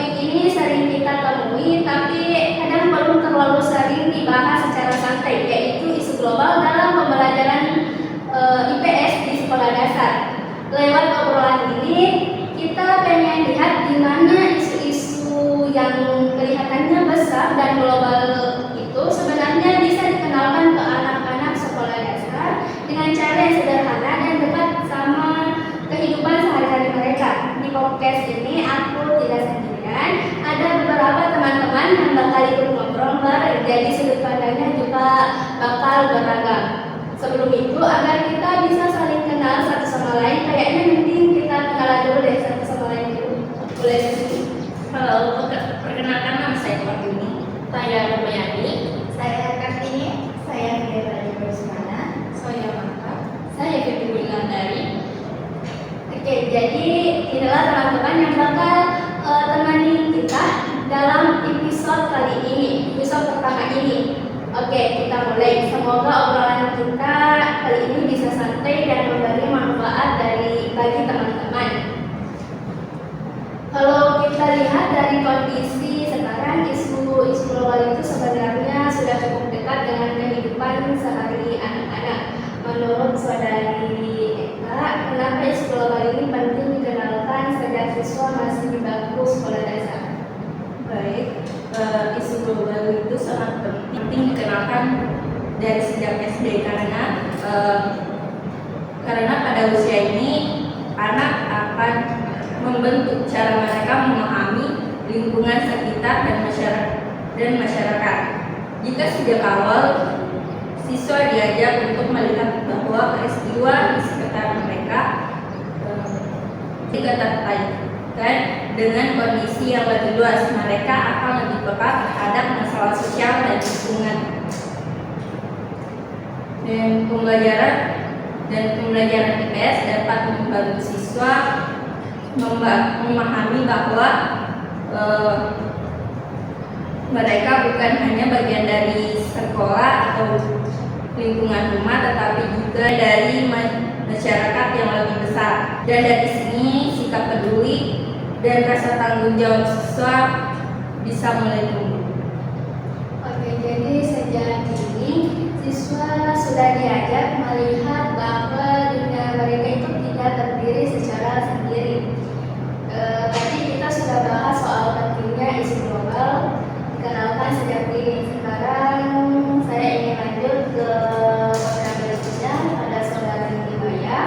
topik ini sering kita temui, tapi kadang belum terlalu sering dibahas secara santai, yaitu isu global dalam pembelajaran IPS di sekolah dasar. Lewat obrolan ini, kita pengen lihat di mana isu-isu yang kelihatannya besar dan global itu sebenarnya bisa dikenalkan ke anak-anak sekolah dasar dengan cara yang sederhana dan dekat sama kehidupan sehari-hari mereka. Di podcast ini aku tidak sendirian, ada beberapa teman-teman yang bakal ikut ngobrol bareng, jadi sudut pandangnya juga bakal beragam. Sebelum itu, agar kita bisa saling kenal satu sama lain, kayaknya mending kita kenalan dulu deh satu sama lain dulu. Boleh sih? Halo, perkenalkan nama saya Kartini. Saya Ramayani. Saya Kartini. Saya Dewa Rusmana. Saya Maka. Saya Fitri Wulandari. Oke, jadi inilah teman-teman yang bakal temani kita dalam episode kali ini, episode pertama ini. Oke, kita mulai. Semoga obrolan kita kali ini bisa santai dan memberi manfaat bagi teman-teman. Kalau kita lihat dari kondisi sekarang, isu global itu sebenarnya sudah cukup dekat dengan kehidupan sehari anak-anak. Menurut saudari Eka, kenapa isu global ini penting dikenalkan sejak siswa masih di bangku sekolah dasar? Baik, isu global itu sangat penting dikenalkan dari sejak SD karena pada usia ini anak akan membentuk cara mereka memahami lingkungan sekitar dan masyarakat. Jika sejak awal siswa diajak untuk melihat bahwa peristiwa di sekitar mereka jika terkaitkan dengan kondisi yang lebih luas, mereka akan lebih peka terhadap masalah sosial dan lingkungan. Dan pembelajaran IPS dapat membantu siswa memahami bahwa mereka bukan hanya bagian dari sekolah atau lingkungan rumah, tetapi juga dari masyarakat yang lebih besar. Dan dari sini sikap peduli dan rasa tanggung jawab siswa bisa mulai tumbuh. Oke, jadi sejak ini siswa sudah diajak melihat bahwa dunia mereka itu tidak terdiri secara sendiri. Tadi kita sudah bahas soal pentingnya isu global dikenalkan sejak dini. Sekarang saya ingin lanjut ke program berikutnya pada saudara Maya.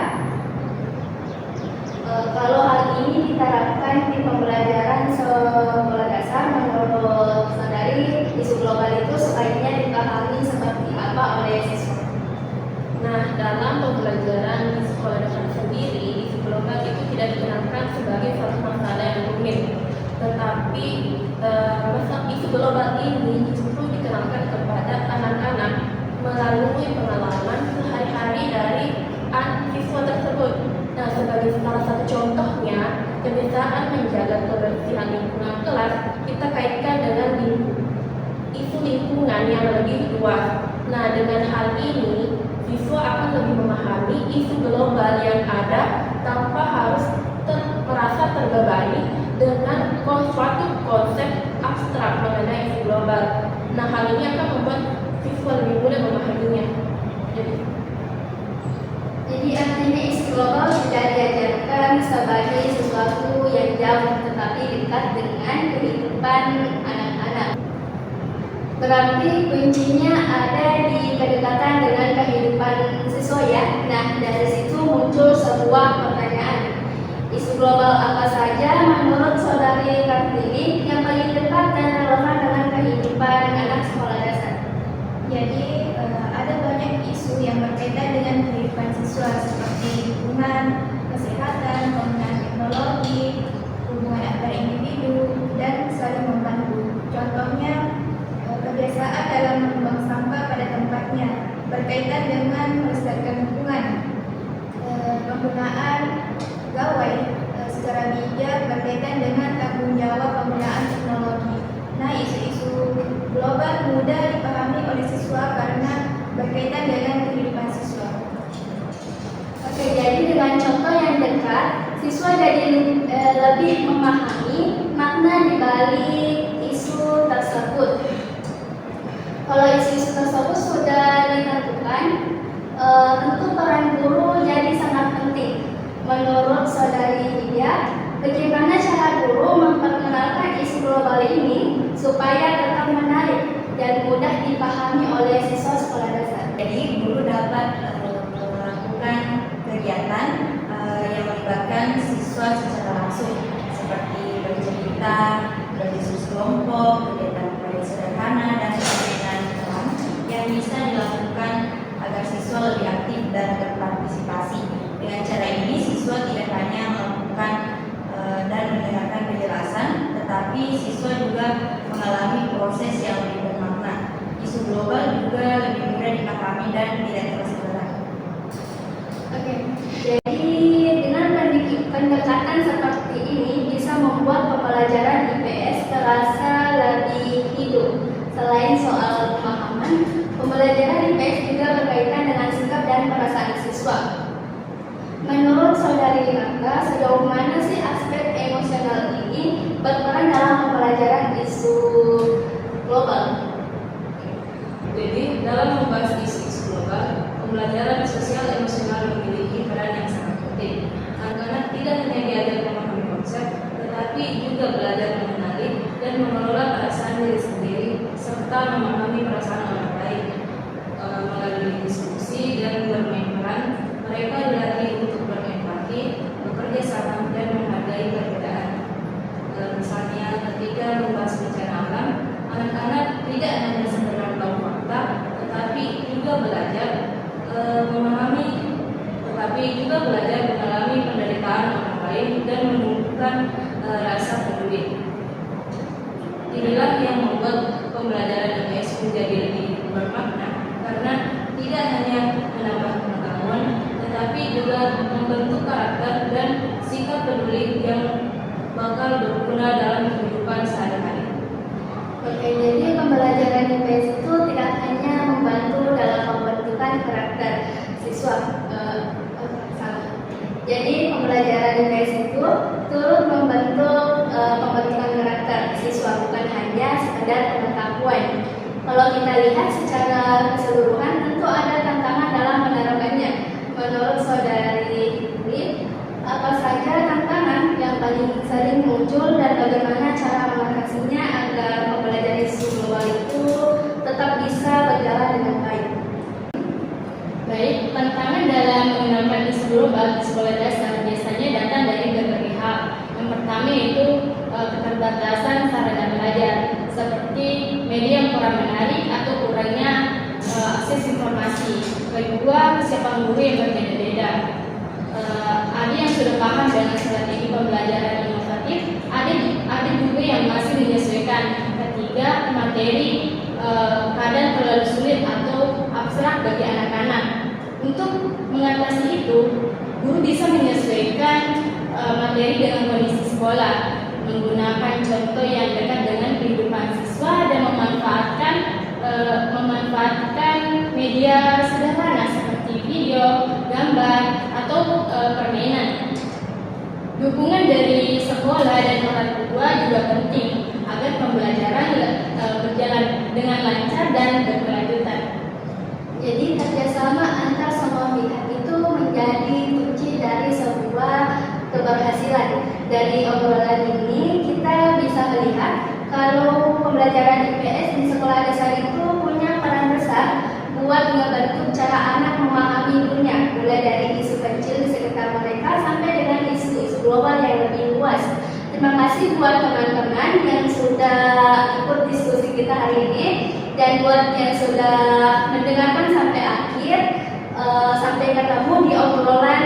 Kalau hal ini diterapkan di pembelajaran sekolah dasar, menurut saudari isu global itu sebaiknya dipahami seperti apa oleh siswa? Nah, dalam pembelajaran di sekolah dasar sendiri, isu global itu tidak dikenalkan sebagai suatu masalah yang rumit, tetapi isu global ini justru dikenalkan kepada anak-anak melalui pengalaman sehari-hari dari siswa tersebut. Nah, sebagai salah satu contohnya, kebiasaan menjaga kebersihan lingkungan kelas kita kaitkan dengan isu lingkungan yang lebih luas. Nah, dengan hal ini, siswa akan lebih memahami isu global yang ada tanpa harus merasa terbebani dengan suatu konsep abstrak mengenai isu global. Nah, hal ini akan membuat siswa lebih mudah memahaminya. Jadi artinya isu global tidak diajarkan sebagai sesuatu yang jauh, tetapi dekat dengan kehidupan anak-anak. Berarti kuncinya ada di kedekatan dengan kehidupan siswa ya. Nah, dari situ muncul sebuah pertanyaan. Isu global apa saja menurut saudari Kartini yang paling dekat dan relevan dengan kehidupan anak sekolah dasar? Jadi ada banyak isu yang berkaitan dengan kehidupan siswa seperti lingkungan, kesehatan, penggunaan teknologi, hubungan antar individu, dan saling membantu. Contohnya kebiasaan dalam membuang sampah pada tempatnya berkaitan dengan melestarikan lingkungan, penggunaan gawai secara bijak berkaitan dengan tanggung jawab penggunaan teknologi. Nah, isu-isu global mudah dipahami oleh siswa karena berkaitan dengan kehidupan siswa. Oke, jadi dengan contoh yang dekat, siswa jadi lebih memahami makna di balik isu tersebut. Kalau isu-isu tersebut sudah ditentukan, tentu peran guru jadi sangat penting. Menurut Saudari Vidya, bagaimana cara guru memperkenalkan isu global ini supaya tetap menarik dan mudah dipahami oleh siswa sekolah dasar? Jadi guru dapat melakukan kegiatan yang melibatkan siswa secara langsung, seperti bercerita, berdiskusi kelompok, kegiatan proyek sederhana, dan permainan alam yang bisa dilakukan agar siswa lebih aktif dan berpartisipasi. Dengan cara ini, siswa tidak hanya melakukan dan mendengarkan penjelasan, tetapi siswa juga mengalami proses yang lebih bermakna. Isu global juga lebih mudah dipahami dan tidak terasa berat. Oke, jadi dengan pendekatan seperti ini bisa membuat pembelajaran IPS terasa lebih hidup. Selain soal pemahaman, pembelajaran IPS juga berkaitan dengan sikap dan perasaan siswa. Menurut Saudari Rangga, sejauh mana sih aspek emosional ini berperan dalam pembelajaran isu global? Jadi, dalam membahas isu-isu global, pembelajaran sosial emosional memiliki peran yang sangat penting. Anak-anak tidak hanya diajar memahami konsep, tetapi juga belajar mengenali dan mengelola perasaan diri sendiri, serta memahami perasaan orang lain. Melalui diskusi dan bermain peran, mereka dilatih untuk berempati, bekerja sama, dan menghargai perbedaan. Misalnya, ketika membahas bencana alam, anak-anak tidak hanya sekedar tahu fakta, tetapi juga belajar mengalami penderitaan orang lain dan menumbuhkan rasa peduli. Inilah yang membuat pembelajaran IPS menjadi lebih bermakna, karena tidak hanya menambah pengetahuan, tetapi juga membentuk karakter dan sikap peduli yang bakal berguna dalam kehidupan sehari-hari. Oke, jadi pembelajaran IPS itu tidak hanya membantu dalam pembentukan karakter siswa. Salah. Jadi pembelajaran IPS itu turut membentuk pembentukan karakter siswa, bukan hanya sekedar pengetahuan. Kalau kita lihat secara keseluruhan, tentu ada tantangan dalam menerapkannya. Menurut Saudari Hidri, apa saja tantangan yang paling sering muncul dan bagaimana cara mengatasinya agar pembelajaran isu global itu tetap bisa berjalan dengan baik? Baik, tantangan dalam mengenalkan isu global di sekolah dasar biasanya datang dari berbagai hal. Yang pertama yaitu keterbatasan sarana belajar, seperti media yang kurang menarik atau kurangnya akses informasi. Kedua, kesiapan guru yang berbeda-beda. Ada yang sudah paham dengan strategi pembelajaran inovatif, ada juga yang masih menyesuaikan. Ketiga, materi kadang terlalu sulit atau abstrak bagi anak-anak. Untuk mengatasi itu, guru bisa menyesuaikan materi dengan kondisi sekolah, menggunakan contoh yang dekat dengan kehidupan siswa dan memanfaatkan media sederhana seperti video, gambar, atau permainan. Dukungan dari sekolah dan orang tua juga penting agar pembelajaran berjalan dengan lancar dan berkelanjutan. Jadi kerjasama antar semua pihak itu menjadi kunci dari sebuah keberhasilan. Dari obrolan ini kita bisa melihat kalau pembelajaran IPS di sekolah dasar itu punya peran besar buat membentuk cara anak memahami dunia, mulai dari isu kecil di sekitar mereka sampai dengan isu-isu global yang lebih luas. Terima kasih buat teman-teman yang sudah ikut diskusi kita hari ini dan buat yang sudah mendengarkan sampai akhir. Sampai ketemu di obrolan